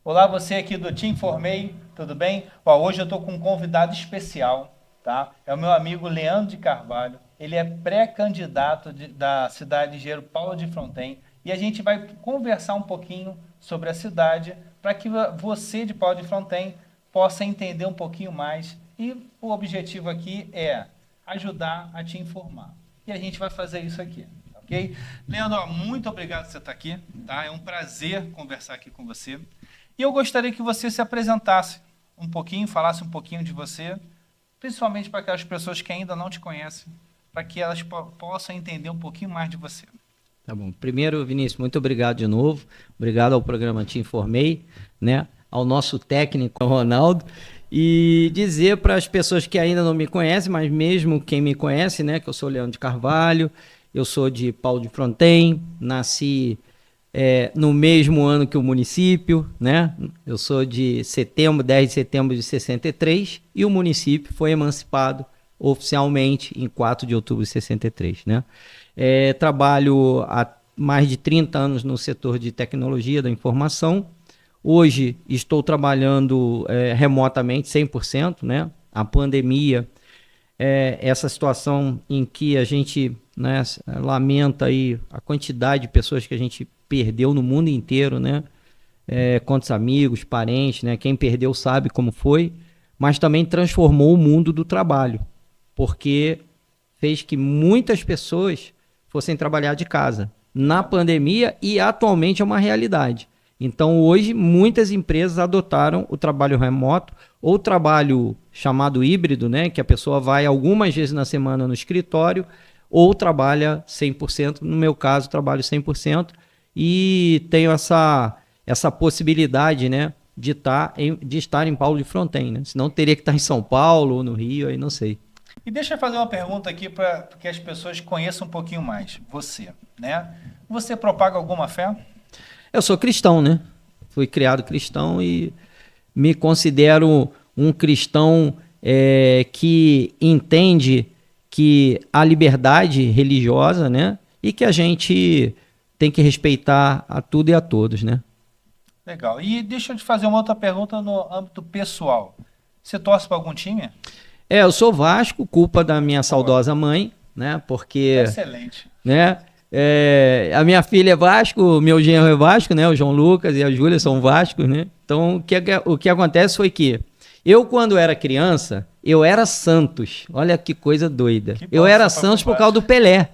Olá, você aqui do Te Informei, tudo bem? Ó, hoje eu estou com um convidado especial, tá? É o meu amigo Leandro de Carvalho. Ele é pré-candidato da cidade de Engenheiro Paulo de Fronten e a gente vai conversar um pouquinho sobre a cidade para que você de Paulo de Fronten possa entender um pouquinho mais. E o objetivo aqui é ajudar a te informar. E a gente vai fazer isso aqui. Ok? Leandro, muito obrigado por você estar aqui, tá? É um prazer conversar aqui com você. E eu gostaria que você se apresentasse um pouquinho, falasse um pouquinho de você, principalmente para aquelas pessoas que ainda não te conhecem, para que elas possam entender um pouquinho mais de você. Tá bom. Primeiro, Vinícius, muito obrigado de novo. Obrigado ao programa Te Informei, né? Ao nosso técnico, Ronaldo. E dizer para as pessoas que ainda não me conhecem, mas mesmo quem me conhece, né? Que eu sou Leandro de Carvalho, eu sou de Paulo de Fronten, nasci no mesmo ano que o município, né? Eu sou de 10 de setembro de 63 e o município foi emancipado oficialmente em 4 de outubro de 63, né? Trabalho há mais de 30 anos no setor de tecnologia da informação. Hoje estou trabalhando remotamente, 100%, né? A pandemia, essa situação em que a gente, né, lamenta aí a quantidade de pessoas que a gente perdeu no mundo inteiro, né? Quantos amigos, parentes, né? Quem perdeu sabe como foi, mas também transformou o mundo do trabalho, porque fez que muitas pessoas fossem trabalhar de casa na pandemia e atualmente é uma realidade. Então hoje muitas empresas adotaram o trabalho remoto ou o trabalho chamado híbrido, né? Que a pessoa vai algumas vezes na semana no escritório ou trabalha 100%, no meu caso trabalho 100%, e tenho essa possibilidade, né, de estar em Paulo de Fronten, né? Senão teria que estar em São Paulo ou no Rio, aí não sei. E deixa eu fazer uma pergunta aqui para que as pessoas conheçam um pouquinho mais você, né? Você propaga alguma fé? Eu sou cristão, né? Fui criado cristão e me considero um cristão que entende que há liberdade religiosa, né? E que a gente tem que respeitar a tudo e a todos, né? Legal. E deixa eu te fazer uma outra pergunta no âmbito pessoal. Você torce para algum time? Eu sou Vasco, culpa da minha saudosa mãe, né? Porque, excelente, né? A minha filha é Vasco, meu genro é Vasco, né? O João Lucas e a Júlia são Vascos, né? Então, o que acontece foi que eu, quando era criança, eu era Santos. Olha que coisa doida. Eu era Santos por causa do Pelé.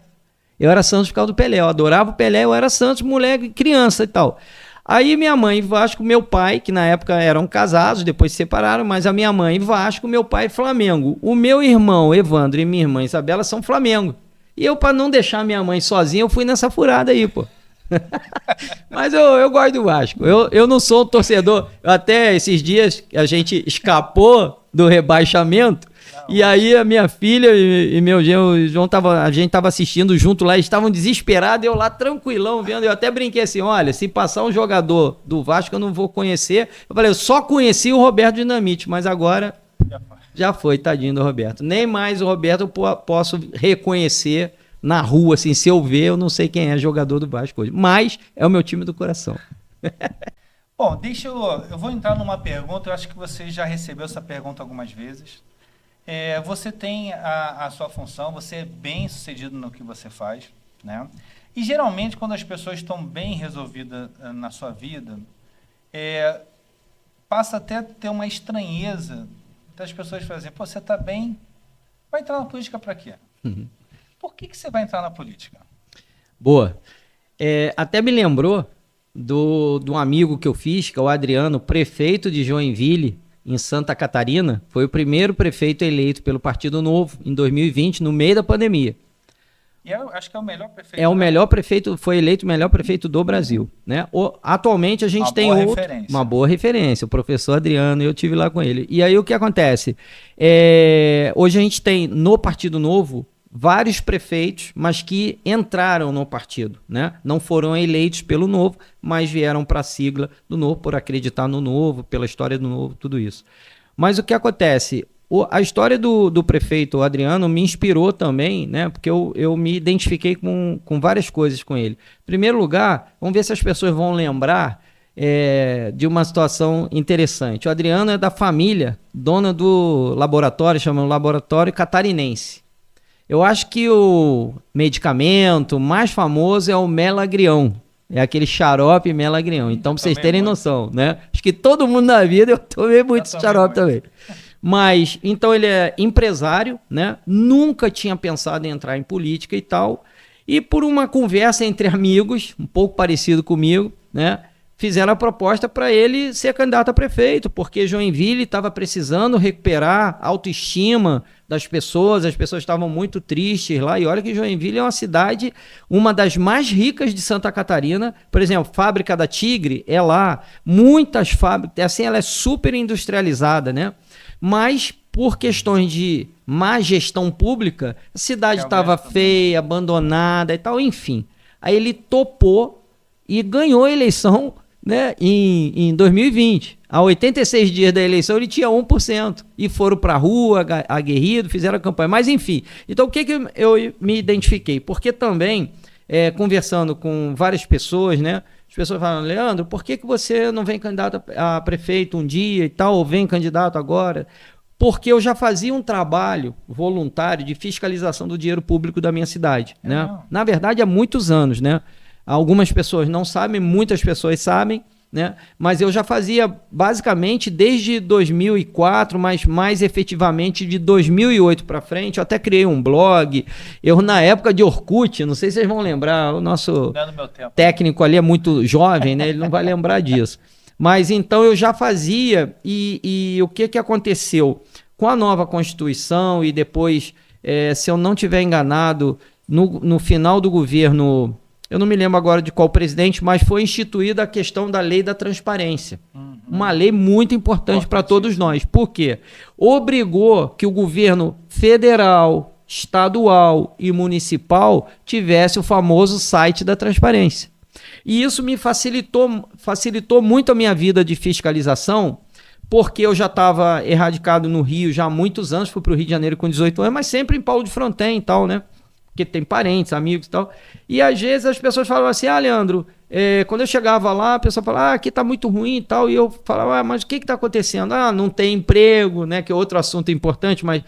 Eu era Santos por causa do Pelé. Eu adorava o Pelé, eu era Santos, moleque, criança e tal. Aí minha mãe Vasco, meu pai, que na época eram casados, depois se separaram, mas a minha mãe Vasco, meu pai Flamengo. O meu irmão Evandro e minha irmã Isabela são Flamengo. E eu, para não deixar minha mãe sozinha, eu fui nessa furada aí, pô. Mas eu gosto do Vasco. Eu não sou um torcedor. Até esses dias a gente escapou do rebaixamento. E aí a minha filha e meu genro João a gente tava assistindo junto lá, eles estavam desesperados, eu lá tranquilão vendo, eu até brinquei assim, olha, se passar um jogador do Vasco eu não vou conhecer. Eu falei, eu só conheci o Roberto Dinamite, mas agora já foi, tadinho do Roberto. Nem mais o Roberto eu posso reconhecer na rua, assim, se eu ver, eu não sei quem é jogador do Vasco hoje, mas é o meu time do coração. Bom, eu vou entrar numa pergunta, eu acho que você já recebeu essa pergunta algumas vezes. Você tem a sua função, você é bem sucedido no que você faz, né? E geralmente quando as pessoas estão bem resolvidas na sua vida, passa até a ter uma estranheza das pessoas fazerem, pô, você está bem, vai entrar na política para quê? Uhum. Por que você vai entrar na política? Boa. Até me lembrou de um amigo que eu fiz, que é o Adriano, prefeito de Joinville, em Santa Catarina, foi o primeiro prefeito eleito pelo Partido Novo em 2020, no meio da pandemia. E eu acho que é o melhor prefeito. O melhor prefeito, foi eleito o melhor prefeito do Brasil, né? Atualmente a gente tem uma boa referência, o professor Adriano, eu tive lá com ele. E aí o que acontece? Hoje a gente tem no Partido Novo vários prefeitos, mas que entraram no partido, né? Não foram eleitos pelo Novo, mas vieram para a sigla do Novo, por acreditar no Novo, pela história do Novo, tudo isso. Mas o que acontece? A história do prefeito Adriano me inspirou também, né? Porque eu me identifiquei com várias coisas com ele. Em primeiro lugar, vamos ver se as pessoas vão lembrar, de uma situação interessante. O Adriano é da família, dona do laboratório, chama Laboratório Catarinense. Eu acho que o medicamento mais famoso é o Melagrião. É aquele xarope Melagrião. Então, para vocês terem noção, né? Acho que todo mundo na vida eu tomei muito xarope também. Mas, então ele é empresário, né? Nunca tinha pensado em entrar em política e tal. E por uma conversa entre amigos, um pouco parecido comigo, né? Fizeram a proposta para ele ser candidato a prefeito, porque Joinville estava precisando recuperar a autoestima das pessoas, as pessoas estavam muito tristes lá, e olha que Joinville é uma cidade, uma das mais ricas de Santa Catarina. Por exemplo, fábrica da Tigre é lá, muitas fábricas, assim, ela é super industrializada, né? Mas por questões de má gestão pública, a cidade estava feia, abandonada e tal, enfim. Aí ele topou e ganhou a eleição, né, em 2020. A 86 dias da eleição ele tinha 1%. E foram para a rua, aguerrido, fizeram a campanha. Mas enfim, então o que eu me identifiquei? Porque também, conversando com várias pessoas, né, as pessoas falam, Leandro, por que você não vem candidato a prefeito um dia e tal, ou vem candidato agora? Porque eu já fazia um trabalho voluntário de fiscalização do dinheiro público da minha cidade, né? Na verdade, há muitos anos, né? Algumas pessoas não sabem, muitas pessoas sabem, né? Mas eu já fazia basicamente desde 2004, mas mais efetivamente de 2008 para frente. Eu até criei um blog. Eu, na época de Orkut, não sei se vocês vão lembrar, o nosso técnico ali é muito jovem, né? Ele não vai lembrar disso. Mas então eu já fazia, e o que aconteceu? Com a nova Constituição e depois, se eu não estiver enganado, no final do governo, eu não me lembro agora de qual presidente, mas foi instituída a questão da lei da transparência. Uma lei muito importante para todos nós. Por quê? Obrigou que o governo federal, estadual e municipal tivesse o famoso site da transparência. E isso me facilitou muito a minha vida de fiscalização, porque eu já estava erradicado no Rio já há muitos anos, fui para o Rio de Janeiro com 18 anos, mas sempre em Paulo de Fronten e tal, né? Porque tem parentes, amigos e tal. E às vezes as pessoas falavam assim, Leandro, quando eu chegava lá, a pessoa falava, aqui tá muito ruim e tal, e eu falava, mas o que está acontecendo? Não tem emprego, né? Que é outro assunto importante, mas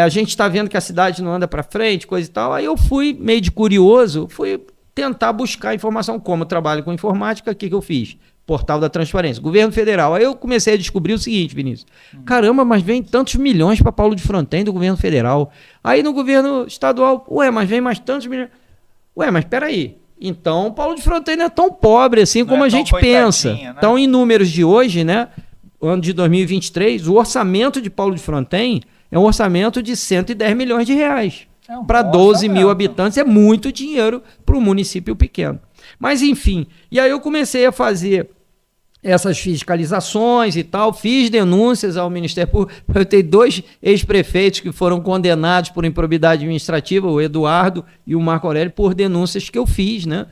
a gente está vendo que a cidade não anda para frente, coisa e tal. Aí eu fui, meio de curioso, fui tentar buscar informação. Como eu trabalho com informática, o que eu fiz? Portal da Transparência, Governo Federal. Aí eu comecei a descobrir o seguinte, Vinícius. Caramba, mas vem tantos milhões para Paulo de Fronten do Governo Federal. Aí no Governo Estadual, mas vem mais tantos milhões. Mas peraí. Então, Paulo de Fronten não é tão pobre assim como a gente pensa. Né? Então, em números de hoje, né, ano de 2023, o orçamento de Paulo de Fronten é um orçamento de 110 milhões de reais. Para 12 mil habitantes é muito dinheiro para um município pequeno. Mas, enfim, e aí eu comecei a fazer essas fiscalizações e tal, fiz denúncias ao Ministério Público. Eu tenho 2 ex-prefeitos que foram condenados por improbidade administrativa, o Eduardo e o Marco Aurélio, por denúncias que eu fiz, né,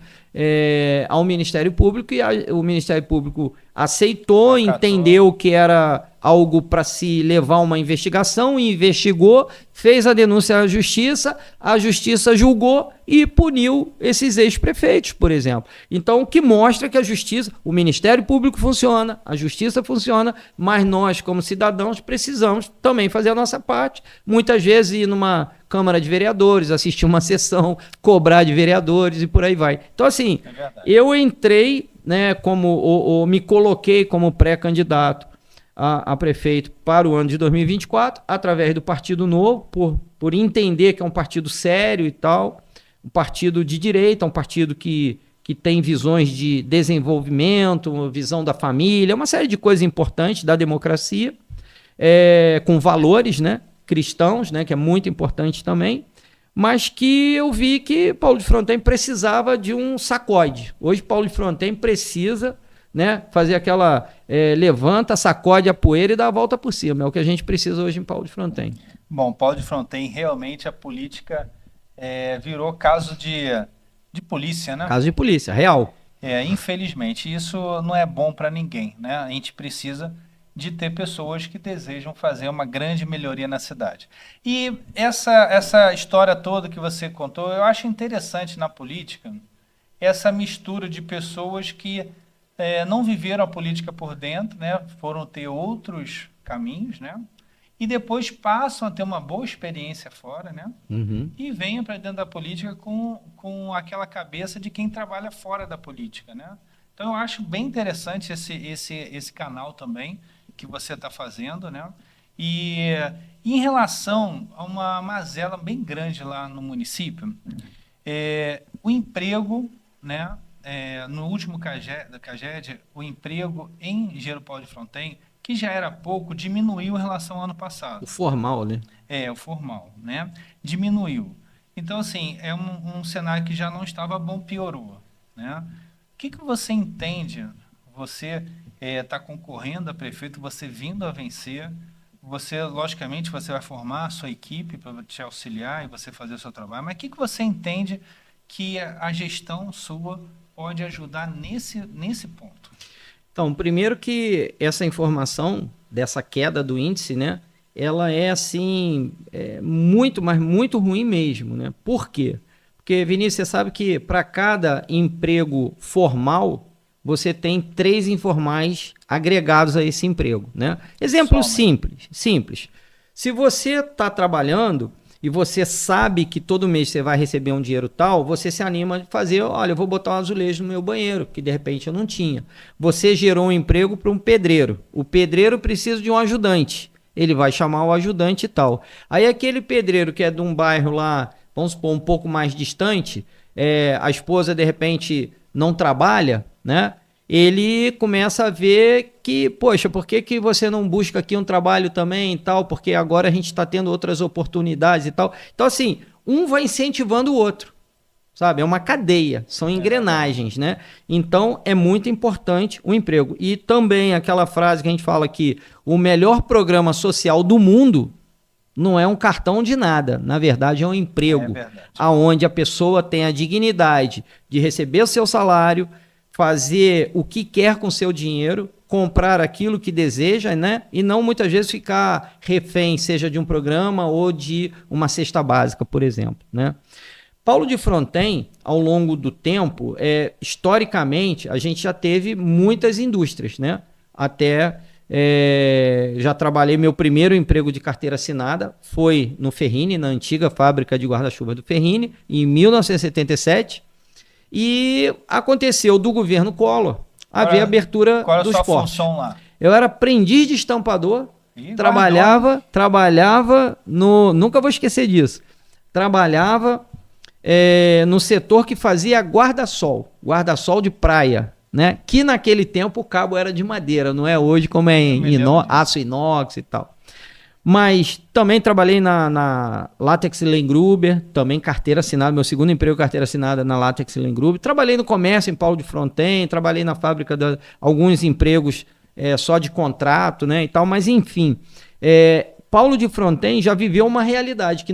ao Ministério Público, e o Ministério Público aceitou, entendeu que era algo para se levar uma investigação, investigou, fez a denúncia à Justiça, a Justiça julgou e puniu esses ex-prefeitos, por exemplo. Então, o que mostra que a Justiça, o Ministério Público funciona, a Justiça funciona, mas nós, como cidadãos, precisamos também fazer a nossa parte. Muitas vezes ir numa Câmara de Vereadores, assistir uma sessão, cobrar de vereadores e por aí vai. Então, assim, eu entrei, né, me coloquei como pré-candidato a prefeito para o ano de 2024, através do Partido Novo, por entender que é um partido sério e tal, um partido de direita, um partido que tem visões de desenvolvimento, visão da família, uma série de coisas importantes da democracia, com valores, né, cristãos, né, que é muito importante também, mas que eu vi que Paulo de Fronten precisava de um sacode. Hoje Paulo de Fronten precisa, né, fazer aquela levanta, sacode a poeira e dá a volta por cima. É o que a gente precisa hoje em Paulo de Fronten. Bom, Paulo de Fronten, realmente a política virou caso de polícia, né? Caso de polícia, real. Infelizmente, isso não é bom para ninguém, né? A gente precisa de ter pessoas que desejam fazer uma grande melhoria na cidade. E essa história toda que você contou, eu acho interessante na política essa mistura de pessoas que não viveram a política por dentro, né? Foram ter outros caminhos, né? E depois passam a ter uma boa experiência fora, né? Uhum. E venham para dentro da política com aquela cabeça de quem trabalha fora da política, né? Então eu acho bem interessante esse canal também que você está fazendo, né? E em relação a uma mazela bem grande lá no município, o emprego, né? No último CAGED, o emprego em Engenheiro Paulo de Fronten, que já era pouco, diminuiu em relação ao ano passado. O formal, né? O formal, né? Diminuiu. Então, assim, é um cenário que já não estava bom, piorou, né? O que você entende? Você está concorrendo a prefeito, você vindo a vencer, você, logicamente, você vai formar a sua equipe para te auxiliar e você fazer o seu trabalho, mas o que você entende que a gestão sua pode ajudar nesse ponto? Então, primeiro que essa informação dessa queda do índice, né, ela é assim, muito, mas muito ruim mesmo, né? Por quê? Porque, Vinícius, você sabe que para cada emprego formal, você tem 3 informais agregados a esse emprego, né? Exemplo simples. Se você está trabalhando e você sabe que todo mês você vai receber um dinheiro tal, você se anima a fazer, olha, eu vou botar um azulejo no meu banheiro, que de repente eu não tinha. Você gerou um emprego para um pedreiro. O pedreiro precisa de um ajudante. Ele vai chamar o ajudante e tal. Aí aquele pedreiro que é de um bairro lá, vamos supor, um pouco mais distante, a esposa de repente não trabalha, né? Ele começa a ver que, poxa, por que você não busca aqui um trabalho também e tal? Porque agora a gente está tendo outras oportunidades e tal. Então, assim, um vai incentivando o outro, sabe? É uma cadeia, são engrenagens, né? Então, é muito importante o emprego. E também aquela frase que a gente fala que o melhor programa social do mundo não é um cartão de nada, na verdade é um emprego, aonde a pessoa tem a dignidade de receber o seu salário, fazer o que quer com seu dinheiro, comprar aquilo que deseja, né? E não muitas vezes ficar refém, seja de um programa ou de uma cesta básica, por exemplo, né? Paulo de Fronten, ao longo do tempo, historicamente, a gente já teve muitas indústrias, né? Até já trabalhei, meu primeiro emprego de carteira assinada foi no Ferrini, na antiga fábrica de guarda-chuva do Ferrini, em 1977. E aconteceu do governo Collor haver abertura do esporte. Qual era a sua função lá? Eu era aprendiz de estampador, trabalhava no... Nunca vou esquecer disso. Trabalhava no setor que fazia guarda-sol de praia, né? Que naquele tempo o cabo era de madeira, não é hoje como é aço inox e tal. Mas também trabalhei na Latex Lengruber, também carteira assinada, meu segundo emprego carteira assinada na Latex Lengruber. Trabalhei no comércio em Paulo de Fronten, trabalhei na fábrica, alguns empregos só de contrato, né, e tal, mas enfim. Paulo de Fronten já viveu uma realidade,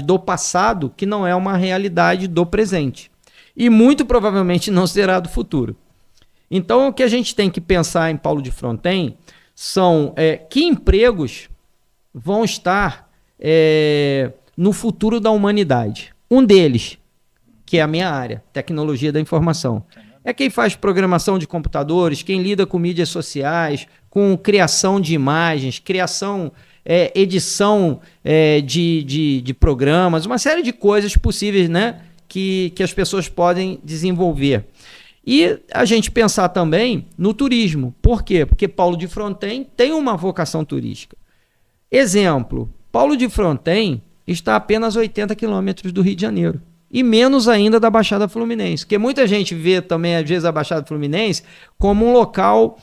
do passado que não é uma realidade do presente. E muito provavelmente não será do futuro. Então o que a gente tem que pensar em Paulo de Fronten são que empregos vão estar no futuro da humanidade. Um deles, que é a minha área, tecnologia da informação, é quem faz programação de computadores, quem lida com mídias sociais, com criação de imagens, edição de programas, uma série de coisas possíveis, né, que as pessoas podem desenvolver. E a gente pensar também no turismo. Por quê? Porque Paulo de Fronten tem uma vocação turística. Exemplo, Paulo de Fronten está a apenas 80 quilômetros do Rio de Janeiro. E menos ainda da Baixada Fluminense. Porque muita gente vê também, às vezes, a Baixada Fluminense como um local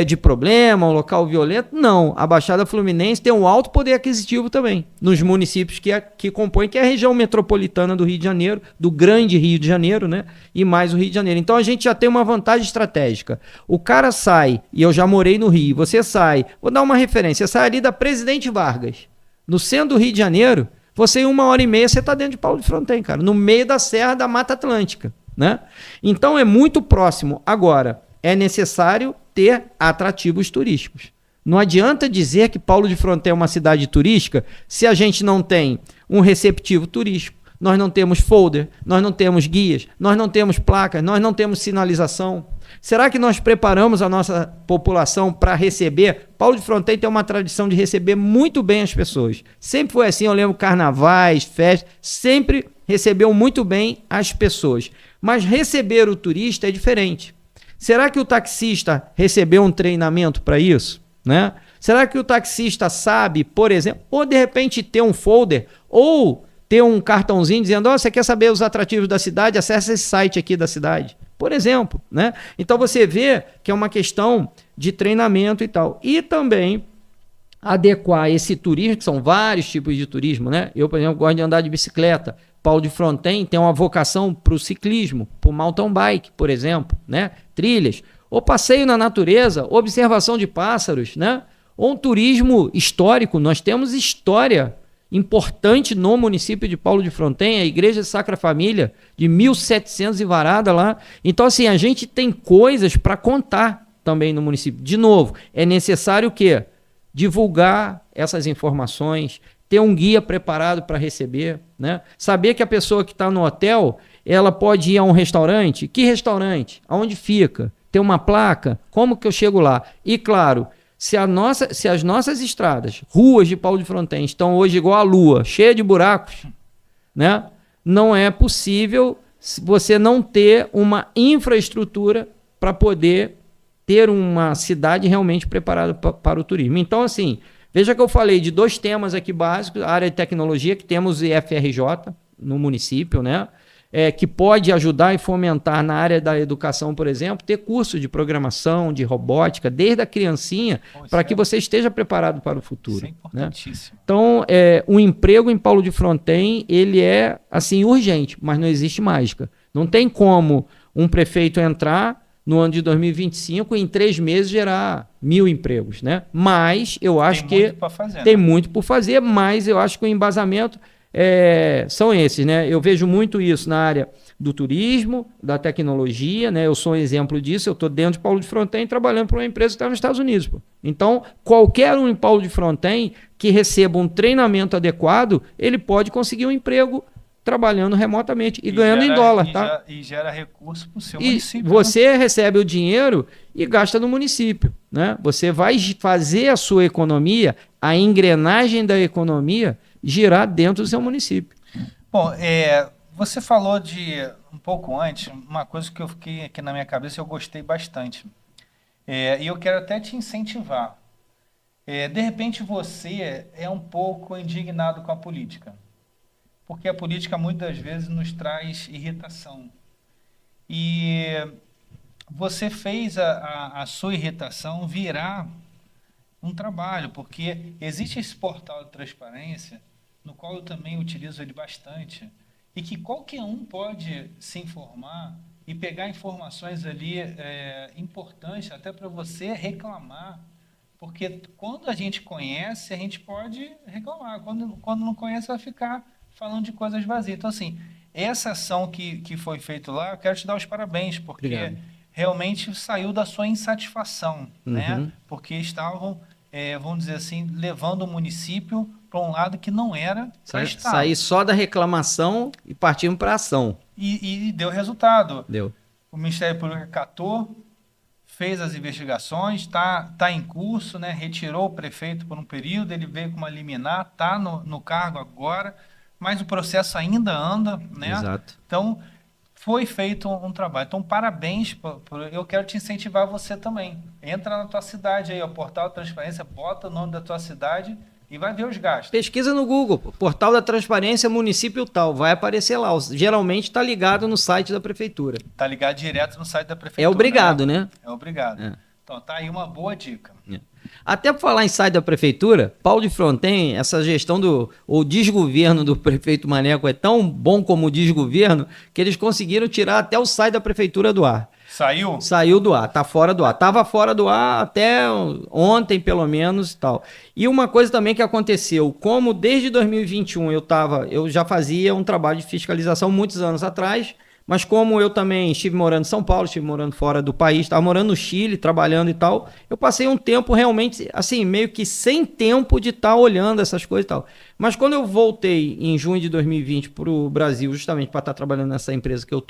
de problema, um local violento. Não, a Baixada Fluminense tem um alto poder aquisitivo também, nos municípios que compõem, que é a região metropolitana do Rio de Janeiro, do grande Rio de Janeiro, né? E mais o Rio de Janeiro. Então a gente já tem uma vantagem estratégica. O cara sai, e eu já morei no Rio, você sai, vou dar uma referência, sai ali da Presidente Vargas, no centro do Rio de Janeiro. Você em 1h30 você está dentro de Paulo de Fronten, cara, no meio da Serra da Mata Atlântica, né? Então é muito próximo. Agora, é necessário ter atrativos turísticos. Não adianta dizer que Paulo de Fronten é uma cidade turística se a gente não tem um receptivo turístico, nós não temos folder, nós não temos guias, nós não temos placas, nós não temos sinalização. Será que nós preparamos a nossa população para receber? Paulo de Fronten tem uma tradição de receber muito bem as pessoas. Sempre foi assim, eu lembro carnavais, festas, sempre recebeu muito bem as pessoas. Mas receber o turista é diferente. Será que o taxista recebeu um treinamento para isso? Né? Será que o taxista sabe, por exemplo, ou de repente ter um folder, ou ter um cartãozinho dizendo, você quer saber os atrativos da cidade? Acesse esse site aqui da cidade. Por exemplo, né? Então você vê que é uma questão de treinamento e tal. E também adequar esse turismo, que são vários tipos de turismo, né? Eu, por exemplo, gosto de andar de bicicleta. Paulo de Fronten tem uma vocação para o ciclismo, para o mountain bike, por exemplo, né? Trilhas, ou passeio na natureza, observação de pássaros, né? Ou um turismo histórico. Nós temos história importante no município de Paulo de Fronten, a Igreja de Sacra Família, de 1700 e varada lá. Então, assim, a gente tem coisas para contar também no município. De novo, é necessário o quê? Divulgar essas informações, ter um guia preparado para receber, né? Saber que a pessoa que está no hotel, ela pode ir a um restaurante. Que restaurante? Aonde fica? Tem uma placa? Como que eu chego lá? E, claro, se as nossas estradas, ruas de Paulo de Fronten estão hoje igual a lua, cheia de buracos, né? Não é possível você não ter uma infraestrutura para poder ter uma cidade realmente preparada para o turismo. Então, assim, veja que eu falei de 2 temas aqui básicos, a área de tecnologia, que temos o IFRJ no município, né? Que pode ajudar e fomentar na área da educação, por exemplo, ter curso de programação, de robótica, desde a criancinha, para que você esteja preparado para o futuro. Isso é importantíssimo. Né? Então, o emprego em Paulo de Fronten, ele é assim urgente, mas não existe mágica. Não tem como um prefeito entrar no ano de 2025 e em 3 meses gerar 1.000 empregos. Né? Mas eu acho que tem muito por fazer, mas eu acho que o embasamento são esses, né? Eu vejo muito isso na área do turismo, da tecnologia, né? Eu sou um exemplo disso, eu estou dentro de Paulo de Fronten trabalhando para uma empresa que está nos Estados Unidos. Pô. Então, qualquer um em Paulo de Fronten que receba um treinamento adequado, ele pode conseguir um emprego trabalhando remotamente e ganhando em dólar. E gera recurso para o seu município. Você recebe o dinheiro e gasta no município. Né? Você vai fazer a sua economia, a engrenagem da economia, girar dentro do seu município. Bom, você falou um pouco antes, uma coisa que eu fiquei aqui na minha cabeça e eu gostei bastante. E eu quero até te incentivar. De repente você é um pouco indignado com a política, porque a política muitas vezes nos traz irritação. E você fez a sua irritação virar um trabalho, porque existe esse portal de transparência, no qual eu também utilizo ele bastante, e que qualquer um pode se informar e pegar informações ali importantes, até para você reclamar, porque quando a gente conhece, a gente pode reclamar, quando não conhece, vai ficar falando de coisas vazias. Então, assim, essa ação que foi feita lá, eu quero te dar os parabéns, porque Obrigado. Realmente saiu da sua insatisfação, né? Porque estavam, vamos dizer assim, levando o município para um lado que não era para estar. Sair só da reclamação e partimos para a ação. E deu resultado. Deu. O Ministério Público acatou, fez as investigações, está em curso, né? Retirou o prefeito por um período, ele veio com uma liminar, está no cargo agora, mas o processo ainda anda, né? Exato. Então, foi feito um trabalho. Então, parabéns. Eu quero te incentivar você também. Entra na tua cidade aí, o Portal da Transparência, bota o nome da tua cidade e vai ver os gastos. Pesquisa no Google, Portal da Transparência, município tal, vai aparecer lá. Geralmente está ligado no site da prefeitura. Está ligado direto no site da prefeitura. É obrigado, né? É obrigado. Então, tá aí uma boa dica. Até para falar em site da prefeitura, Paulo de Fronten, essa gestão o desgoverno do prefeito Maneco é tão bom como o desgoverno que eles conseguiram tirar até o site da prefeitura do ar. Saiu? Saiu do ar, tá fora do ar. Tava fora do ar até ontem, pelo menos, e tal. E uma coisa também que aconteceu, como desde 2021 eu já fazia um trabalho de fiscalização muitos anos atrás, Mas como eu também estive morando em São Paulo, estive morando fora do país, estava morando no Chile, trabalhando e tal, eu passei um tempo realmente, assim, meio que sem tempo de estar olhando essas coisas e tal. Mas quando eu voltei em junho de 2020 para o Brasil, justamente para estar trabalhando nessa empresa que eu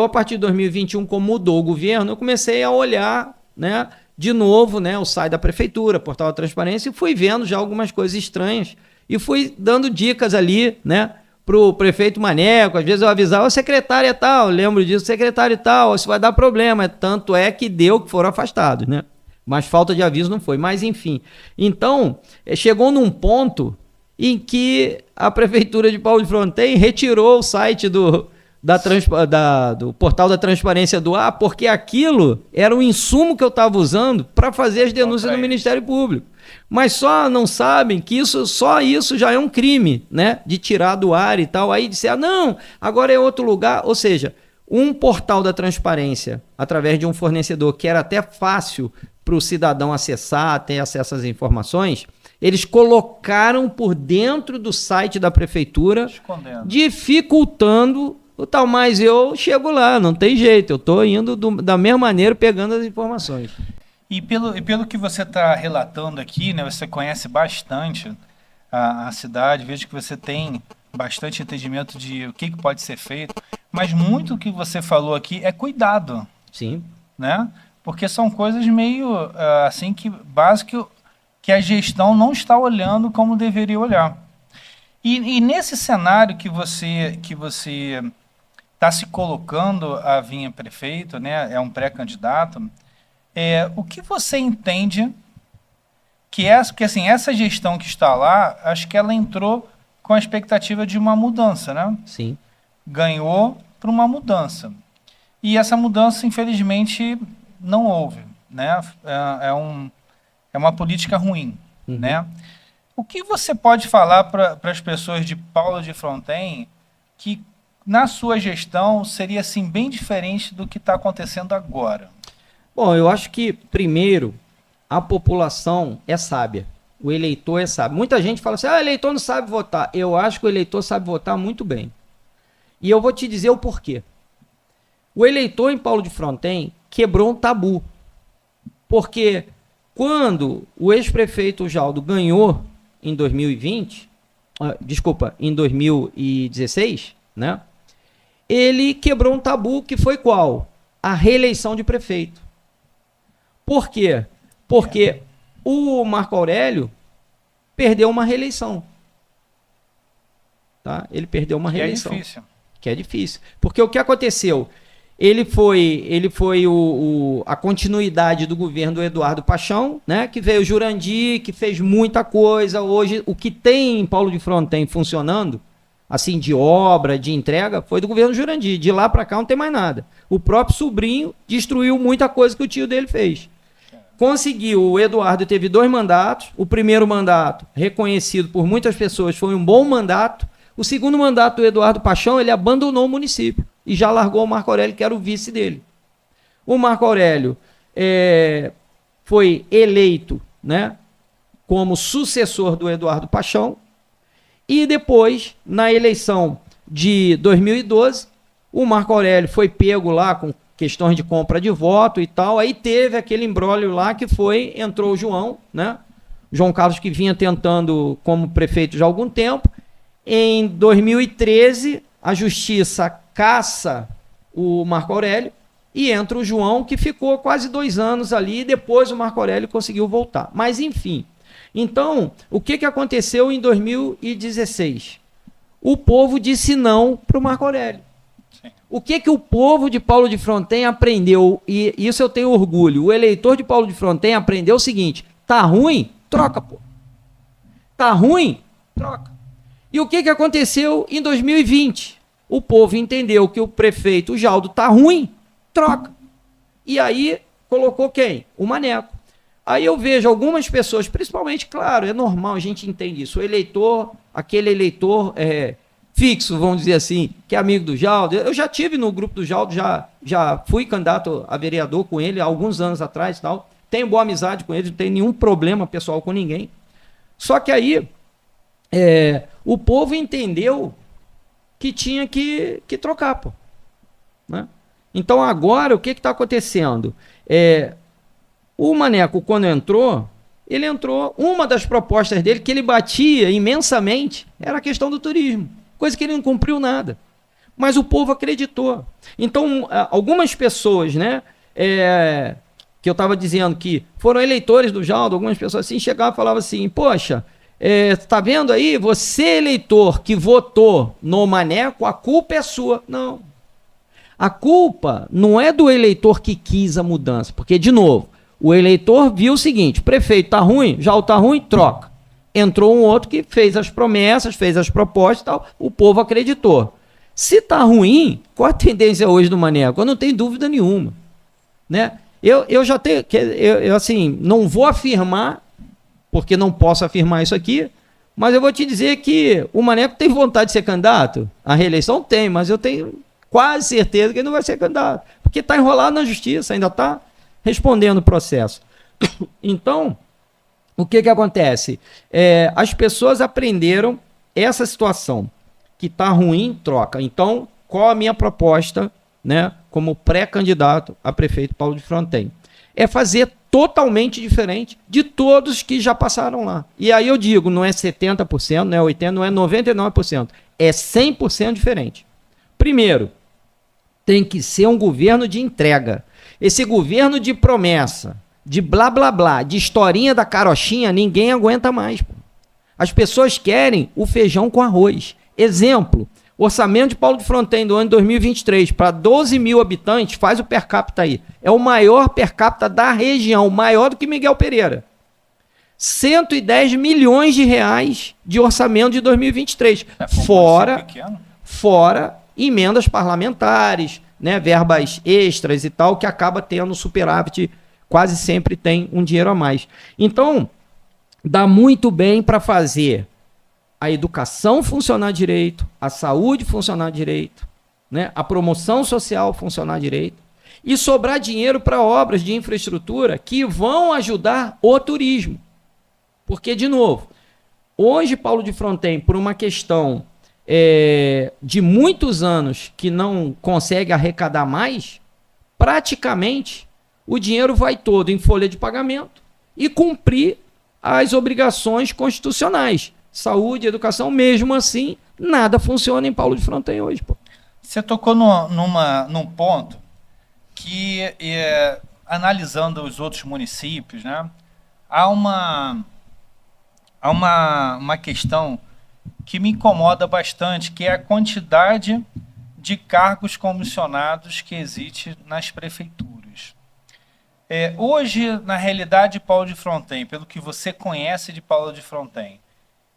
a partir de 2021, como mudou o governo, eu comecei a olhar, né, de novo, né, o site da prefeitura, portal da transparência, e fui vendo já algumas coisas estranhas e fui dando dicas ali, né, pro prefeito Maneco. Às vezes eu avisava, o secretário tal, lembro disso, secretário tal, isso vai dar problema. Tanto é que deu que foram afastados, né? Mas falta de aviso não foi. Mas enfim. Então, chegou num ponto em que a prefeitura de Paulo de Fronten retirou o site do portal da transparência do ar, porque aquilo era o insumo que eu estava usando para fazer as denúncias do Ministério Público. Mas só não sabem que só isso já é um crime, né? De tirar do ar e tal. Aí disser, não, agora é outro lugar. Ou seja, um portal da transparência, através de um fornecedor que era até fácil para o cidadão acessar, ter acesso às informações, eles colocaram por dentro do site da prefeitura, dificultando o tal. Mas eu chego lá, não tem jeito, eu estou indo da mesma maneira pegando as informações. E pelo que você está relatando aqui, né, você conhece bastante a cidade, vejo que você tem bastante entendimento de o que pode ser feito, mas muito do que você falou aqui é cuidado. Sim. Né? Porque são coisas meio assim que básico que a gestão não está olhando como deveria olhar. E nesse cenário que você está se colocando a vir prefeito, né, é um pré-candidato, o que você entende que assim, essa gestão que está lá, acho que ela entrou com a expectativa de uma mudança, né? Sim. Ganhou para uma mudança. E essa mudança, infelizmente, não houve, né? É uma política ruim, né? O que você pode falar para as pessoas de Paulo de Fronten que, na sua gestão, seria assim, bem diferente do que está acontecendo agora? Bom, eu acho que, primeiro, a população é sábia. O eleitor é sábio. Muita gente fala assim, o eleitor não sabe votar. Eu acho que o eleitor sabe votar muito bem. E eu vou te dizer o porquê. O eleitor em Paulo de Fronten quebrou um tabu. Porque quando o ex-prefeito Jaldo ganhou em 2016, né? Ele quebrou um tabu que foi qual? A reeleição de prefeito. Por quê? Porque o Marco Aurélio perdeu uma reeleição. Tá? Ele perdeu uma reeleição. Que é difícil. Porque o que aconteceu? Ele foi a continuidade do governo do Eduardo Paixão, né? Que veio o Jurandir, que fez muita coisa. Hoje, o que tem em Paulo de Fronten funcionando, assim, de obra, de entrega, foi do governo Jurandir. De lá para cá não tem mais nada. O próprio sobrinho destruiu muita coisa que o tio dele fez. Conseguiu, o Eduardo teve 2 mandatos. O primeiro mandato, reconhecido por muitas pessoas, foi um bom mandato. O segundo mandato do Eduardo Paixão, ele abandonou o município e já largou o Marco Aurélio, que era o vice dele. O Marco Aurélio foi eleito, né, como sucessor do Eduardo Paixão. E depois, na eleição de 2012, o Marco Aurélio foi pego lá com questões de compra de voto e tal. Aí teve aquele imbróglio lá que entrou o João, né? João Carlos, que vinha tentando como prefeito já há algum tempo. Em 2013, a justiça caça o Marco Aurélio e entra o João, que ficou quase 2 anos ali, e depois o Marco Aurélio conseguiu voltar. Mas, enfim. Então, o que aconteceu em 2016? O povo disse não para o Marco Aurélio. Sim. O que o povo de Paulo de Fronten aprendeu, e isso eu tenho orgulho, o eleitor de Paulo de Fronten aprendeu o seguinte: tá ruim? Troca, pô. Tá ruim? Troca. E o que aconteceu em 2020? O povo entendeu que o prefeito o Jaldo tá ruim? Troca. E aí colocou quem? O Maneco. Aí eu vejo algumas pessoas, principalmente, claro, é normal, a gente entende isso, o eleitor, aquele eleitor fixo, vamos dizer assim, que é amigo do Jaldo. Eu já tive no grupo do Jaldo, já fui candidato a vereador com ele há alguns anos atrás e tal. Tenho boa amizade com ele, não tenho nenhum problema pessoal com ninguém. Só que aí o povo entendeu que tinha que trocar, pô. né? Então agora o que está acontecendo? O Maneco, quando entrou, uma das propostas dele, que ele batia imensamente, era a questão do turismo, coisa que ele não cumpriu nada. Mas o povo acreditou. Então, algumas pessoas, né, que eu estava dizendo que foram eleitores do Jaldo, algumas pessoas assim, chegavam e falavam assim, poxa, tá vendo aí, você eleitor que votou no Maneco, a culpa é sua. Não. A culpa não é do eleitor que quis a mudança, porque, de novo, o eleitor viu o seguinte, o prefeito está ruim, já está ruim, troca. Entrou um outro que fez as promessas, fez as propostas e tal, o povo acreditou. Se está ruim, qual a tendência hoje do Maneco? Eu não tenho dúvida nenhuma, né? Eu já tenho, assim, não vou afirmar, porque não posso afirmar isso aqui, mas eu vou te dizer que o Maneco tem vontade de ser candidato. A reeleição tem, mas eu tenho quase certeza que ele não vai ser candidato, porque está enrolado na justiça, ainda está respondendo o processo. Então, o que acontece? As pessoas aprenderam essa situação, que está ruim, troca. Então, qual a minha proposta, né, como pré-candidato a prefeito Paulo de Fronten? É fazer totalmente diferente de todos que já passaram lá. E aí eu digo, não é 70%, não é 80%, não é 99%, é 100% diferente. Primeiro, tem que ser um governo de entrega. Esse governo de promessa, de blá blá blá, de historinha da carochinha, ninguém aguenta mais. Pô. As pessoas querem o feijão com arroz. Exemplo, orçamento de Paulo de Fronten do ano de 2023 para 12 mil habitantes, faz o per capita aí. É o maior per capita da região, maior do que Miguel Pereira. 110 milhões de reais de orçamento de 2023. Fora emendas parlamentares, né, verbas extras e tal, que acaba tendo superávit, quase sempre tem um dinheiro a mais. Então, dá muito bem para fazer a educação funcionar direito, a saúde funcionar direito, né, a promoção social funcionar direito, e sobrar dinheiro para obras de infraestrutura que vão ajudar o turismo. Porque, de novo, hoje Paulo de Fronten, por uma questão de muitos anos que não consegue arrecadar mais, praticamente o dinheiro vai todo em folha de pagamento e cumprir as obrigações constitucionais. Saúde, educação, mesmo assim, nada funciona em Paulo de Fronten hoje. Pô. Você tocou num ponto que, analisando os outros municípios, né, há uma questão que me incomoda bastante, que é a quantidade de cargos comissionados que existe nas prefeituras. Hoje, na realidade, Paulo de Fronten, pelo que você conhece de Paulo de Fronten,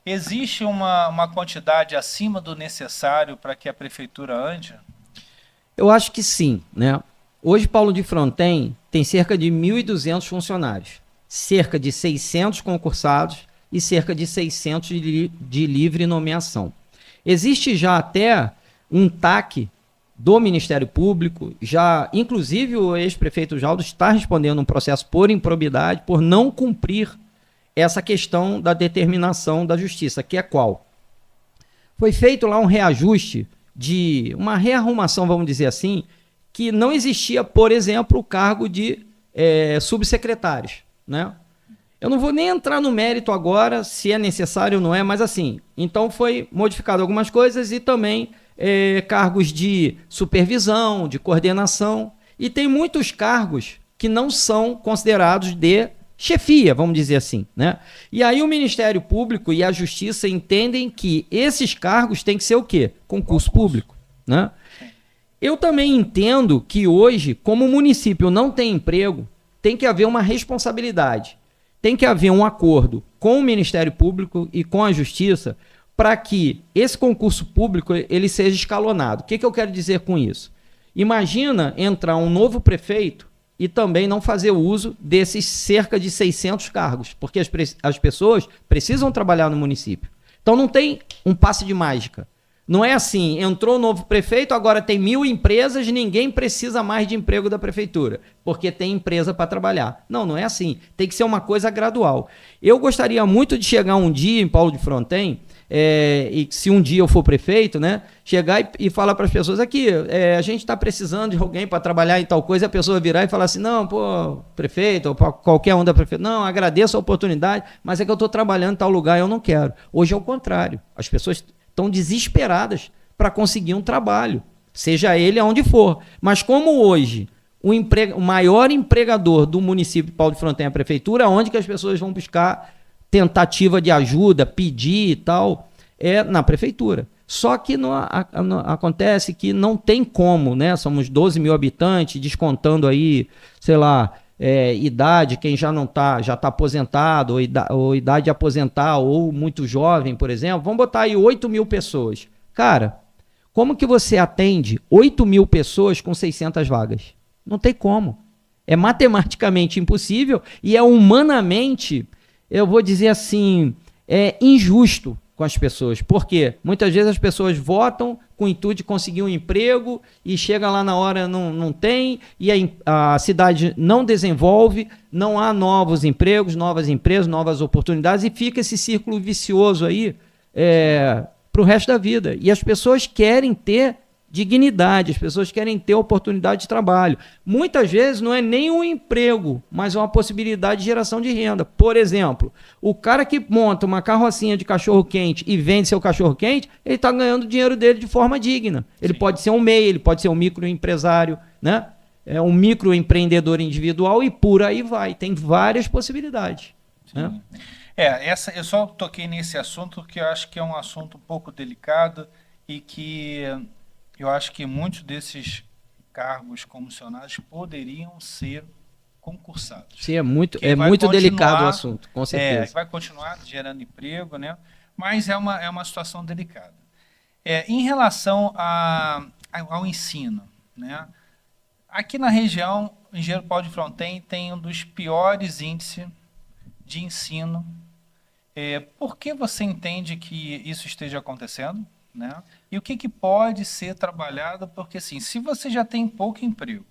existe uma quantidade acima do necessário para que a prefeitura ande? Eu acho que sim, né? Hoje, Paulo de Fronten tem cerca de 1.200 funcionários, cerca de 600 concursados e cerca de 600 de livre nomeação. Existe já até um TAC do Ministério Público, já, inclusive o ex-prefeito Jaldo está respondendo um processo por improbidade, por não cumprir essa questão da determinação da justiça, que é qual? Foi feito lá um reajuste, de uma rearrumação, vamos dizer assim, que não existia, por exemplo, o cargo de subsecretários, né? Eu não vou nem entrar no mérito agora, se é necessário ou não é, mas assim, então foi modificado algumas coisas e também cargos de supervisão, de coordenação, e tem muitos cargos que não são considerados de chefia, vamos dizer assim, né? E aí o Ministério Público e a Justiça entendem que esses cargos têm que ser o quê? Concurso público, né? Eu também entendo que hoje, como o município não tem emprego, tem que haver uma responsabilidade. Tem que haver um acordo com o Ministério Público e com a Justiça para que esse concurso público ele seja escalonado. O que eu quero dizer com isso? Imagina entrar um novo prefeito e também não fazer uso desses cerca de 600 cargos, porque as pessoas precisam trabalhar no município. Então não tem um passe de mágica. Não é assim, entrou um novo prefeito, agora tem 1.000 empresas, ninguém precisa mais de emprego da prefeitura, porque tem empresa para trabalhar. Não, não é assim. Tem que ser uma coisa gradual. Eu gostaria muito de chegar um dia em Paulo de Fronten, e se um dia eu for prefeito, né, chegar e falar para as pessoas aqui, a gente está precisando de alguém para trabalhar em tal coisa, e a pessoa virar e falar assim, não, pô, prefeito, ou qualquer um da prefeitura, não, agradeço a oportunidade, mas é que eu estou trabalhando em tal lugar e eu não quero. Hoje é o contrário. As pessoas estão desesperadas para conseguir um trabalho, seja ele aonde for. Mas como hoje o maior empregador do município de Paulo de Fronten é a prefeitura, onde que as pessoas vão buscar tentativa de ajuda, pedir e tal, é na prefeitura. Só que acontece que não tem como, né? Somos 12 mil habitantes, descontando aí, sei lá, idade, quem já não tá, já está aposentado, ou idade de aposentar, ou muito jovem, por exemplo, vamos botar aí 8 mil pessoas. Cara, como que você atende 8 mil pessoas com 600 vagas? Não tem como. É matematicamente impossível e é humanamente, eu vou dizer assim, injusto com as pessoas. Por quê? Muitas vezes as pessoas votam com o intuito de conseguir um emprego e chega lá na hora não tem, e a cidade não desenvolve, não há novos empregos, novas empresas, novas oportunidades, e fica esse círculo vicioso aí para o resto da vida. E as pessoas querem ter dignidade, as pessoas querem ter oportunidade de trabalho. Muitas vezes não é nem um emprego, mas uma possibilidade de geração de renda. Por exemplo, o cara que monta uma carrocinha de cachorro-quente e vende seu cachorro-quente, ele está ganhando o dinheiro dele de forma digna. Ele pode ser um MEI, ele pode ser um microempresário, né? Um microempreendedor individual e por aí vai. Tem várias possibilidades. Né? Eu só toquei nesse assunto porque eu acho que é um assunto um pouco delicado e que eu acho que muitos desses cargos comissionados poderiam ser concursados. Sim, é muito delicado o assunto, com certeza. Vai continuar gerando emprego, né? Mas é uma situação delicada. Em relação ao ensino, né? Aqui na região, o Engenheiro Paulo de Fronten tem um dos piores índices de ensino. Por que você entende que isso esteja acontecendo? Né? E o que pode ser trabalhado? Porque assim, se você já tem pouco emprego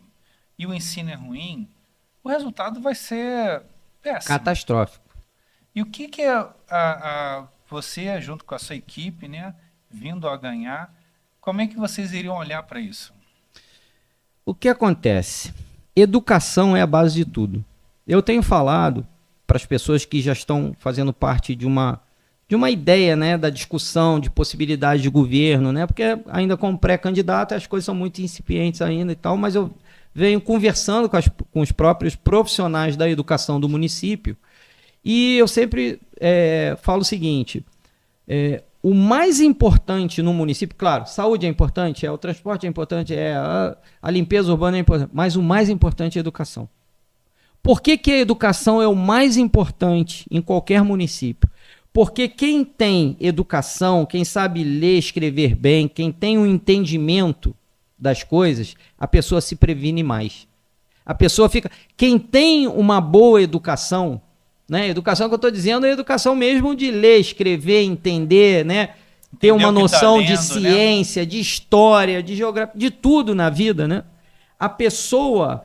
e o ensino é ruim, o resultado vai ser péssimo. Catastrófico. E o que você, junto com a sua equipe, né, vindo a ganhar, como é que vocês iriam olhar para isso? O que acontece? Educação é a base de tudo. Eu tenho falado para as pessoas que já estão fazendo parte de uma ideia, né, da discussão de possibilidade de governo, né, porque ainda como pré-candidato as coisas são muito incipientes ainda e tal, mas eu venho conversando com os próprios profissionais da educação do município e eu sempre falo o seguinte, o mais importante no município, claro, saúde é importante, o transporte é importante, a limpeza urbana é importante, mas o mais importante é a educação. Por que a educação é o mais importante em qualquer município? Porque quem tem educação, quem sabe ler, escrever bem, quem tem um entendimento das coisas, a pessoa se previne mais. A pessoa fica... Quem tem uma boa educação, né? Educação que eu estou dizendo é educação mesmo de ler, escrever, entender, né? Ter uma noção de ciência, né? De história, de geografia, de tudo na vida, né? A pessoa...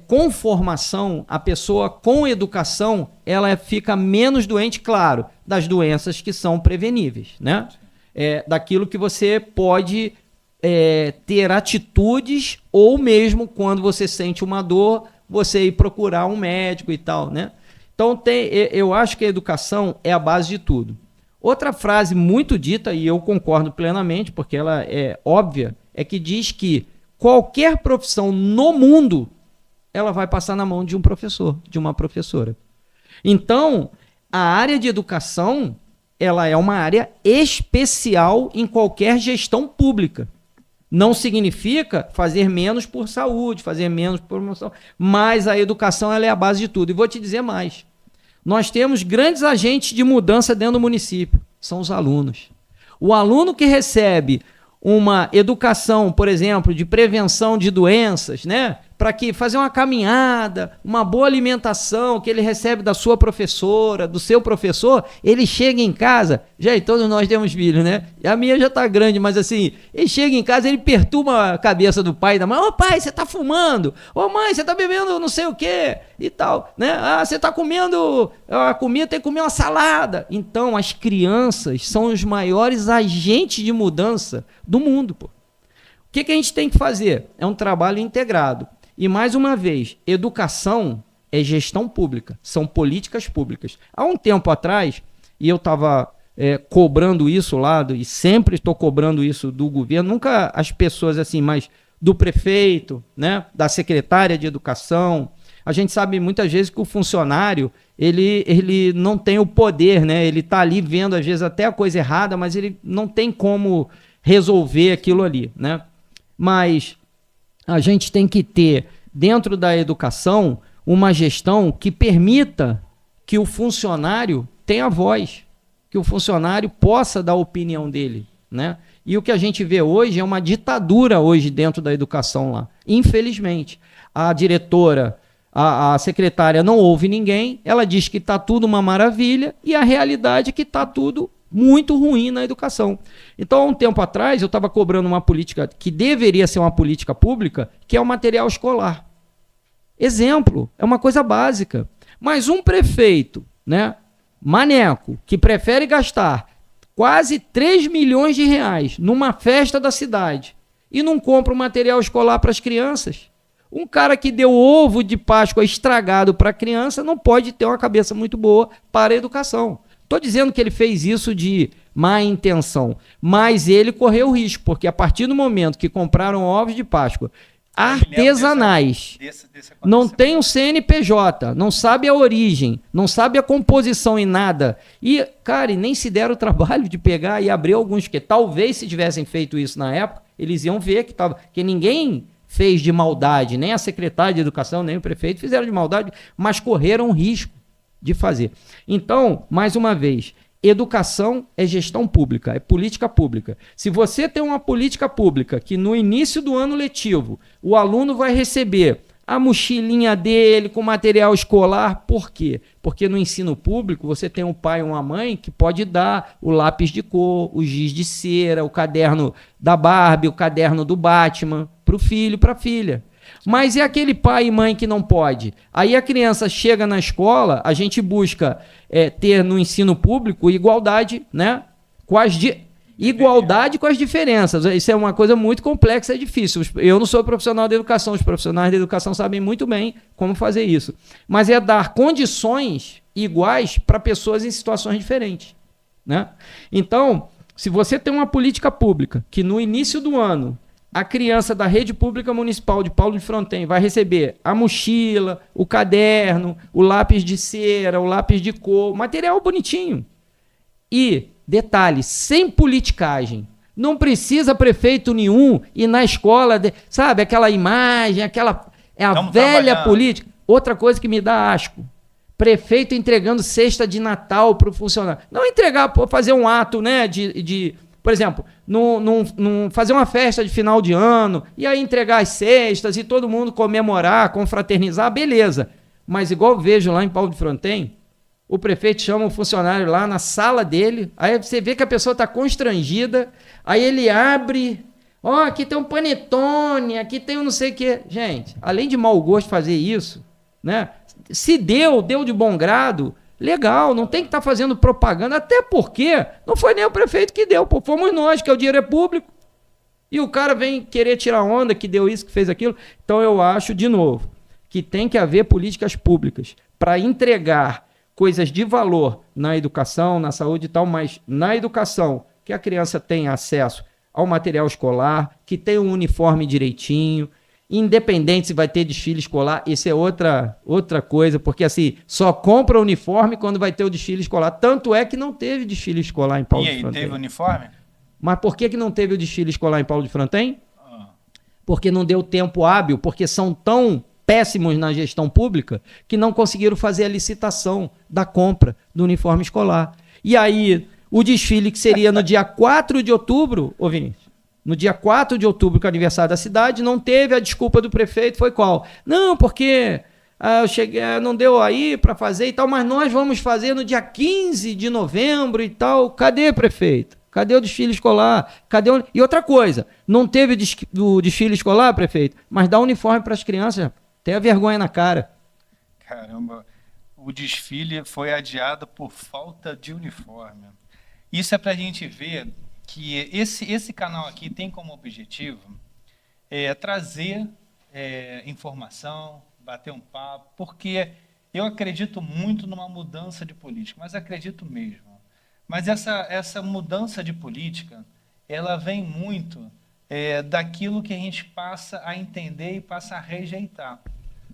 com formação, a pessoa com educação, ela fica menos doente, claro, das doenças que são preveníveis, né? Daquilo que você pode ter atitudes, ou mesmo quando você sente uma dor, você ir procurar um médico e tal, né? Então, eu acho que a educação é a base de tudo. Outra frase muito dita, e eu concordo plenamente, porque ela é óbvia, é que diz que qualquer profissão no mundo ela vai passar na mão de um professor, de uma professora. Então, a área de educação, ela é uma área especial em qualquer gestão pública. Não significa fazer menos por saúde, fazer menos por promoção, mas a educação ela é a base de tudo. E vou te dizer mais. Nós temos grandes agentes de mudança dentro do município, são os alunos. O aluno que recebe uma educação, por exemplo, de prevenção de doenças, né? para que fazer uma caminhada, uma boa alimentação que ele recebe da sua professora, do seu professor, ele chega em casa, gente, todos nós temos filhos, né? A minha já tá grande, mas assim, ele chega em casa, ele perturba a cabeça do pai e da mãe. Ô pai, você tá fumando? Ô mãe, você tá bebendo não sei o quê? E tal, né? Ah, você tá comendo a comida, tem que comer uma salada. Então, as crianças são os maiores agentes de mudança do mundo, pô. O que a gente tem que fazer? É um trabalho integrado. E, mais uma vez, educação é gestão pública, são políticas públicas. Há um tempo atrás, e eu estava cobrando isso lá, e sempre estou cobrando isso do governo, nunca as pessoas assim, mas do prefeito, né, da secretária de educação. A gente sabe muitas vezes que o funcionário, ele não tem o poder, né? Ele está ali vendo, às vezes, até a coisa errada, mas ele não tem como resolver aquilo ali, né? Mas a gente tem que ter, dentro da educação, uma gestão que permita que o funcionário tenha voz, que o funcionário possa dar a opinião dele, né? E o que a gente vê hoje é uma ditadura hoje dentro da educação lá. Infelizmente, a diretora, a secretária não ouve ninguém, ela diz que está tudo uma maravilha e a realidade é que está tudo muito ruim na educação. Então, há um tempo atrás, eu estava cobrando uma política que deveria ser uma política pública, que é o material escolar. Exemplo, é uma coisa básica. Mas um prefeito, né, maneco, que prefere gastar quase 3 milhões de reais numa festa da cidade e não compra o material escolar para as crianças. Um cara que deu ovo de Páscoa estragado para a criança não pode ter uma cabeça muito boa para a educação. Estou dizendo que ele fez isso de má intenção, mas ele correu risco, porque a partir do momento que compraram ovos de Páscoa artesanais, não tem o CNPJ, não sabe a origem, não sabe a composição em nada, e, cara, nem se deram o trabalho de pegar e abrir alguns, que talvez se tivessem feito isso na época, eles iam ver que ninguém fez de maldade, nem a secretária de educação, nem o prefeito fizeram de maldade, mas correram risco de fazer. Então, mais uma vez, educação é gestão pública, é política pública. Se você tem uma política pública que no início do ano letivo o aluno vai receber a mochilinha dele com material escolar, por quê? Porque no ensino público você tem um pai ou uma mãe que pode dar o lápis de cor, o giz de cera, o caderno da Barbie, o caderno do Batman para o filho, para a filha. Mas é aquele pai e mãe que não pode. Aí a criança chega na escola, a gente busca ter no ensino público igualdade, né? Igualdade com as diferenças. Isso é uma coisa muito complexa, é difícil. Eu não sou profissional da educação, os profissionais da educação sabem muito bem como fazer isso. Mas é dar condições iguais para pessoas em situações diferentes, né? Então, se você tem uma política pública que no início do ano a criança da rede pública municipal de Paulo de Fronten vai receber a mochila, o caderno, o lápis de cera, o lápis de cor, material bonitinho. E, detalhe, sem politicagem. Não precisa prefeito nenhum ir na escola, sabe, aquela imagem, é a velha política. Outra coisa que me dá asco. Prefeito entregando cesta de Natal para o funcionário. Não entregar, fazer um ato, né, por exemplo, fazer uma festa de final de ano, e aí entregar as cestas e todo mundo comemorar, confraternizar, beleza. Mas igual eu vejo lá em Paulo de Fronten, o prefeito chama o funcionário lá na sala dele, aí você vê que a pessoa está constrangida, aí ele abre, aqui tem um panetone, aqui tem um não sei o quê. Gente, além de mau gosto fazer isso, né? Se deu de bom grado, legal, não tem que estar fazendo propaganda, até porque não foi nem o prefeito que deu, pô, fomos nós, que é o dinheiro é público. E o cara vem querer tirar onda, que deu isso, que fez aquilo. Então eu acho, de novo, que tem que haver políticas públicas para entregar coisas de valor na educação, na saúde e tal, mas na educação, que a criança tenha acesso ao material escolar, que tenha um uniforme direitinho, independente se vai ter desfile escolar, isso é outra coisa, porque assim, só compra uniforme quando vai ter o desfile escolar. Tanto é que não teve desfile escolar em Paulo de Fronten. E aí, teve uniforme? Mas por que não teve o desfile escolar em Paulo de Fronten? Porque não deu tempo hábil, porque são tão péssimos na gestão pública que não conseguiram fazer a licitação da compra do uniforme escolar. E aí, o desfile que seria no dia 4 de outubro, ô Vinícius, no dia 4 de outubro, que é o aniversário da cidade, não teve, a desculpa do prefeito foi qual? Não, porque eu cheguei, não deu aí para fazer e tal, mas nós vamos fazer no dia 15 de novembro e tal. Cadê, prefeito? Cadê o desfile escolar? Cadê o... E outra coisa, não teve o desfile escolar, prefeito, mas dá uniforme para as crianças, tenha vergonha na cara. Caramba, o desfile foi adiado por falta de uniforme. Isso é para a gente ver que esse canal aqui tem como objetivo trazer informação, bater um papo, porque eu acredito muito numa mudança de política, mas acredito mesmo. Mas essa mudança de política, ela vem muito daquilo que a gente passa a entender e passa a rejeitar,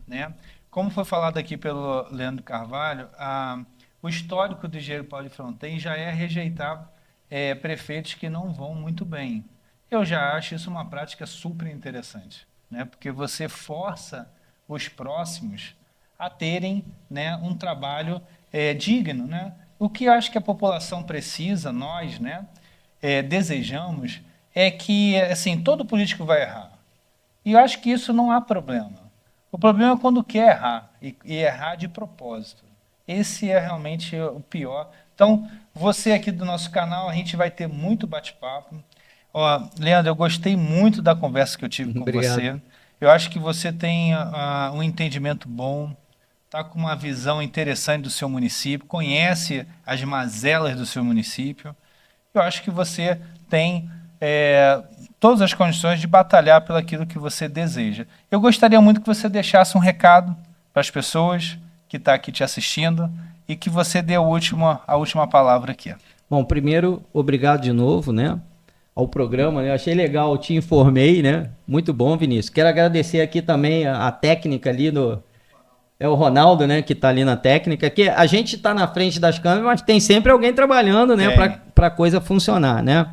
né? Como foi falado aqui pelo Leandro Carvalho, o histórico do Engenheiro Paulo de Fronten já é rejeitar prefeitos que não vão muito bem. Eu já acho isso uma prática super interessante, né? Porque você força os próximos a terem, né, um trabalho digno, né? O que eu acho que a população precisa, nós, né, desejamos, é que assim, todo político vai errar. E eu acho que isso não há problema. O problema é quando quer errar, e errar de propósito. Esse é realmente o pior. Então, você aqui do nosso canal, a gente vai ter muito bate-papo. Leandro, eu gostei muito da conversa que eu tive com você. Eu acho que você tem um entendimento bom, está com uma visão interessante do seu município, conhece as mazelas do seu município. Eu acho que você tem todas as condições de batalhar pelo aquilo que você deseja. Eu gostaria muito que você deixasse um recado para as pessoas que estão aqui te assistindo e que você dê a última palavra aqui. Bom, primeiro, obrigado de novo, né, ao programa, né? Eu achei legal, te informei, né? Muito bom, Vinícius. Quero agradecer aqui também a técnica ali é o Ronaldo, né, que está ali na técnica, que a gente está na frente das câmeras, mas tem sempre alguém trabalhando, né, para a coisa funcionar, né?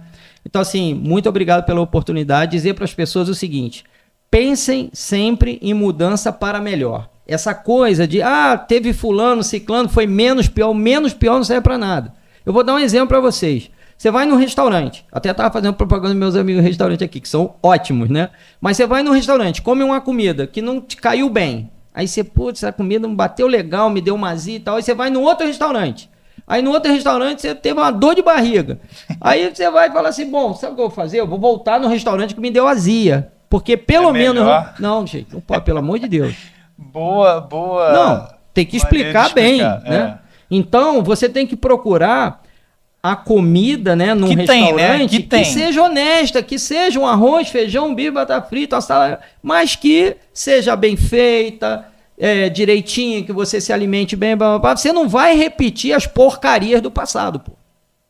Então, assim, muito obrigado pela oportunidade. Dizer para as pessoas o seguinte: pensem sempre em mudança para melhor. Essa coisa de, teve fulano, ciclano, foi menos pior não serve para nada. Eu vou dar um exemplo para vocês. Você vai num restaurante, até estava fazendo propaganda dos meus amigos restaurantes aqui, que são ótimos, né? Mas você vai num restaurante, come uma comida que não te caiu bem. Aí você, putz, essa comida não bateu legal, me deu uma azia e tal. Aí você vai no outro restaurante. Aí no outro restaurante você teve uma dor de barriga. Aí você vai falar assim, bom, sabe o que eu vou fazer? Eu vou voltar no restaurante que me deu azia. Porque pelo menos... Não, gente, pelo amor de Deus. Boa. Não, tem que explicar bem, né? Então, você tem que procurar a comida, né, num restaurante que seja honesta, que seja um arroz, feijão, bife, batata frita, uma salada, mas que seja bem feita, direitinho, que você se alimente bem, você não vai repetir as porcarias do passado, pô.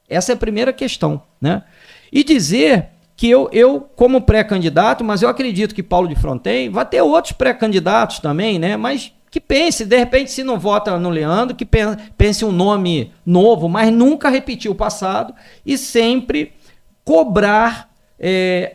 Essa é a primeira questão, né? E dizer que eu como pré-candidato, mas eu acredito que Paulo de Fronten vai ter outros pré-candidatos também, né? Mas que pense, de repente, se não vota no Leandro, que pense um nome novo, mas nunca repetir o passado e sempre cobrar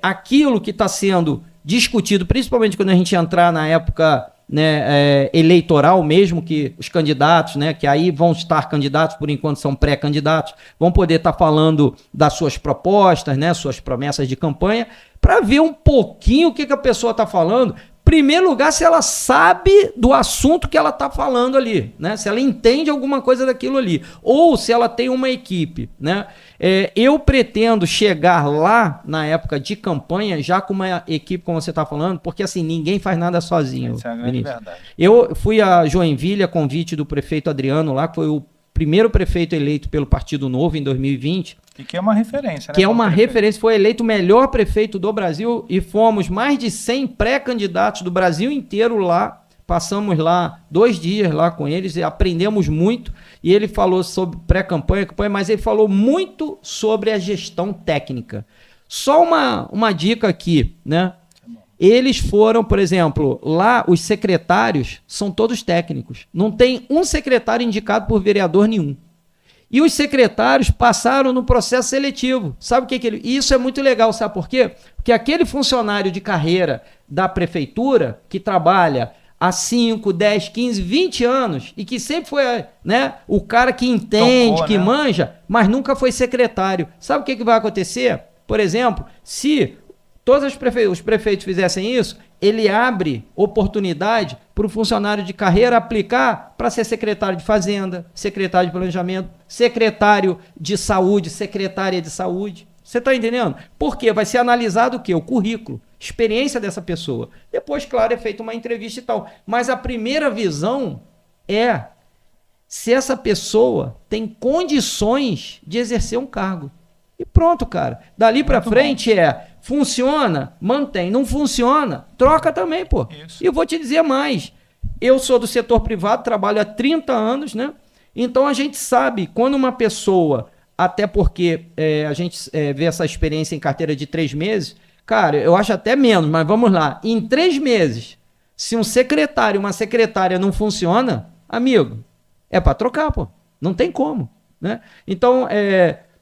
aquilo que está sendo discutido, principalmente quando a gente entrar na época, né, eleitoral mesmo, que os candidatos, né, que aí vão estar candidatos, por enquanto são pré-candidatos, vão poder estar falando das suas propostas, né, suas promessas de campanha, para ver um pouquinho o que a pessoa está falando. Primeiro lugar, se ela sabe do assunto que ela está falando ali, né? Se ela entende alguma coisa daquilo ali, ou se ela tem uma equipe, né? Eu pretendo chegar lá na época de campanha já com uma equipe, como você está falando, porque assim, ninguém faz nada sozinho. Isso é a grande verdade. Eu fui a Joinville a convite do prefeito Adriano lá, que foi o primeiro prefeito eleito pelo Partido Novo em 2020. E que é uma referência, né? Que é uma referência, foi eleito o melhor prefeito do Brasil e fomos mais de 100 pré-candidatos do Brasil inteiro lá. Passamos lá 2 dias lá com eles e aprendemos muito. E ele falou sobre pré-campanha, mas ele falou muito sobre a gestão técnica. Só uma dica aqui, né? Eles foram, por exemplo, lá os secretários são todos técnicos. Não tem um secretário indicado por vereador nenhum. E os secretários passaram no processo seletivo. Sabe o que ele... Isso é muito legal, sabe por quê? Porque aquele funcionário de carreira da prefeitura, que trabalha há 5, 10, 15, 20 anos, e que sempre foi, né, o cara que entende, que manja, mas nunca foi secretário. Sabe o que vai acontecer? Por exemplo, se os prefeitos fizessem isso, ele abre oportunidade para o funcionário de carreira aplicar para ser secretário de Fazenda, secretário de Planejamento, secretário de Saúde, secretária de Saúde. Você está entendendo? Porque vai ser analisado o quê? O currículo, experiência dessa pessoa. Depois, claro, é feita uma entrevista e tal. Mas a primeira visão é se essa pessoa tem condições de exercer um cargo. E pronto, cara. Dali para frente funciona, mantém. Não funciona, troca também, pô. Isso. E eu vou te dizer mais. Eu sou do setor privado, trabalho há 30 anos, né? Então a gente sabe quando uma pessoa, até porque a gente vê essa experiência em carteira de 3 meses, cara, eu acho até menos, mas vamos lá. Em 3 meses, se um secretário, uma secretária não funciona, amigo, é para trocar, pô. Não tem como, né? Então,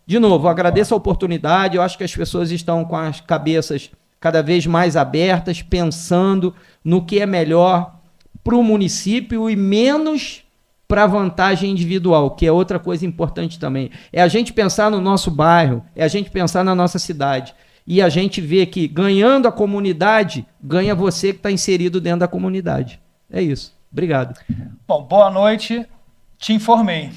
de novo, agradeço a oportunidade. Eu acho que as pessoas estão com as cabeças cada vez mais abertas, pensando no que é melhor para o município e menos para a vantagem individual, que é outra coisa importante também. É a gente pensar no nosso bairro, é a gente pensar na nossa cidade. E a gente vê que ganhando a comunidade, ganha você que está inserido dentro da comunidade. É isso. Obrigado. Bom, boa noite. Te informei.